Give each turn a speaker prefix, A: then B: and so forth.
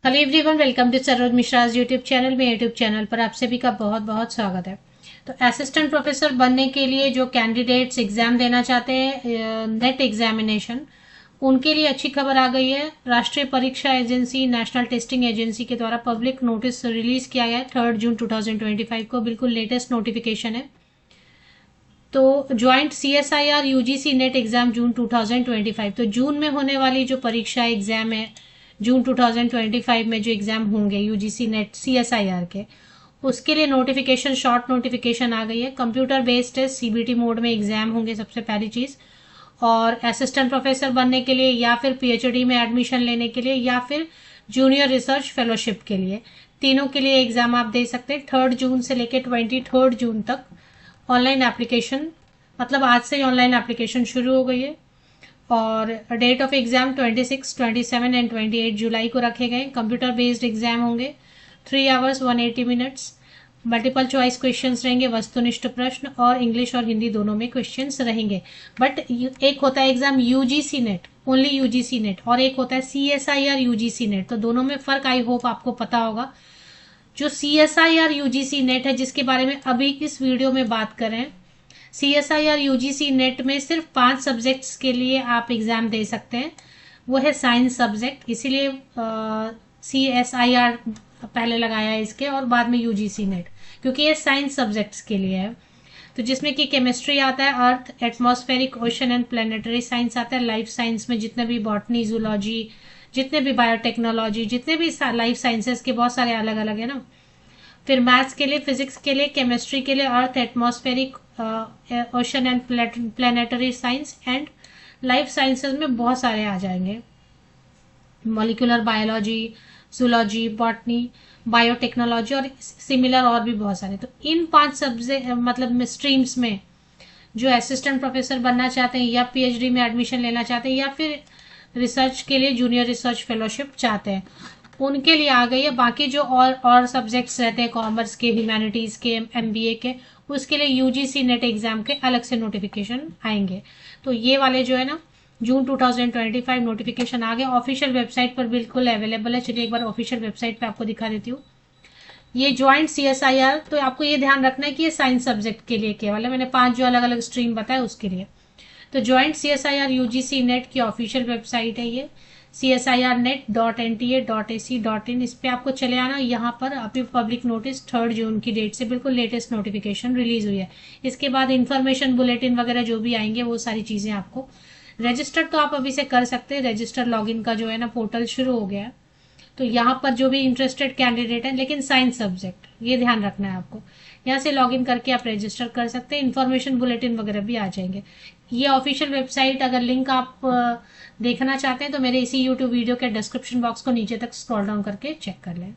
A: Hello everyone, welcome to Saroj Mishra's YouTube channel में। YouTube channel पर आप सभी का बहुत बहुत स्वागत है। तो असिस्टेंट प्रोफेसर बनने के लिए जो कैंडिडेट्स एग्जाम देना चाहते हैं, नेट एग्जामिनेशन, उनके लिए अच्छी खबर आ गई है। राष्ट्रीय परीक्षा एजेंसी, नेशनल टेस्टिंग एजेंसी के द्वारा पब्लिक नोटिस रिलीज किया गया है 3 जून 2025 को। बिल्कुल लेटेस्ट नोटिफिकेशन है। तो joint CSIR UGC NET exam June 2025, तो जून में होने वाली जो परीक्षा एग्जाम है, जून 2025 में जो एग्जाम होंगे UGC नेट CSIR के, उसके लिए नोटिफिकेशन, शॉर्ट नोटिफिकेशन आ गई है। कंप्यूटर बेस्ड है, CBT मोड में एग्जाम होंगे सबसे पहली चीज। और असिस्टेंट प्रोफेसर बनने के लिए, या फिर PhD में एडमिशन लेने के लिए, या फिर जूनियर रिसर्च फेलोशिप के लिए, तीनों के लिए एग्जाम आप दे सकते हैं। 3 जून से लेकर 23 जून तक ऑनलाइन एप्लीकेशन, मतलब आज से ही ऑनलाइन एप्लीकेशन शुरू हो गई है। और डेट ऑफ एग्जाम 26, 27 एंड 28 जुलाई को रखे गए। कंप्यूटर बेस्ड एग्जाम होंगे, 3 hours 180 minutes. Multiple choice questions रहेंगे, वस्तुनिष्ठ प्रश्न, और इंग्लिश और हिंदी दोनों में क्वेश्चंस रहेंगे। बट एक होता है exam UGC net, only UGC net, और एक होता है CSIR UGC नेट। तो दोनों में फर्क आई होप आपको पता होगा। जो CSIR UGC नेट है, जिसके बारे में अभी इस वीडियो में बात करें, CSIR UGC नेट में सिर्फ 5 सब्जेक्ट्स के लिए आप एग्जाम दे सकते हैं। वो है साइंस सब्जेक्ट, इसीलिए CSIR पहले लगाया है इसके, और बाद में UGC नेट, क्योंकि ये साइंस सब्जेक्ट्स के लिए है। तो जिसमें कि केमिस्ट्री आता है, earth, atmospheric, ocean and planetary science आता है। लाइफ साइंस में जितने भी बॉटनी, जूलॉजी, जितने भी बायोटेक्नोलॉजी, जितने भी लाइफ साइंसेस के बहुत सारे अलग अलग है ना। फिर मैथ्स के लिए, फिजिक्स के लिए, केमिस्ट्री के लिए earth, atmospheric, ocean and planetary science, and life sciences में बहुत सारे आ जाएंगे। Molecular biology, zoology, botany, biotechnology, और सिमिलर और भी बहुत सारे। तो इन 5 सब्जेक्ट, मतलब स्ट्रीम्स में जो असिस्टेंट प्रोफेसर बनना चाहते हैं, या PhD में एडमिशन लेना चाहते हैं, या फिर रिसर्च के लिए जूनियर रिसर्च फेलोशिप चाहते हैं, उनके लिए आ गई है। बाकी जो और सब्जेक्ट्स रहते हैं, कॉमर्स के, ह्यूमैनिटीज के, MBA के, उसके लिए UGC नेट एग्जाम के अलग से नोटिफिकेशन आएंगे। तो ये वाले जो है ना, जून 2025 नोटिफिकेशन आ गया। ऑफिशियल वेबसाइट पर बिल्कुल अवेलेबल है। चलिए एक बार ऑफिशियल वेबसाइट पे आपको दिखा देती हूँ। ये ज्वाइंट CSIR, तो आपको ये ध्यान रखना है कि ये साइंस सब्जेक्ट के लिए केवल है। मैंने 5 जो अलग अलग स्ट्रीम बताया उसके लिए। तो ज्वाइंट CSIR UGC नेट की ऑफिशियल वेबसाइट है ये, csirnet.nta.ac.in। इस पे आपको चले आना। यहाँ पर अभी पब्लिक नोटिस 3 जून की डेट से बिल्कुल लेटेस्ट नोटिफिकेशन रिलीज हुई है। इसके बाद इंफॉर्मेशन बुलेटिन वगैरह जो भी आएंगे, वो सारी चीजें आपको। रजिस्टर तो आप अभी से कर सकते हैं। रजिस्टर लॉगिन का जो है ना पोर्टल शुरू हो गया है। तो यहाँ पर जो भी इंटरेस्टेड कैंडिडेट है, लेकिन साइंस सब्जेक्ट, ये ध्यान रखना है आपको। यहाँ से लॉगिन करके आप रजिस्टर कर सकते हैं। इन्फॉर्मेशन बुलेटिन वगैरह भी आ जाएंगे। ये ऑफिशियल वेबसाइट, अगर लिंक आप देखना चाहते हैं तो मेरे इसी यूट्यूब वीडियो के डिस्क्रिप्शन बॉक्स को नीचे तक स्क्रॉल डाउन करके चेक कर लें।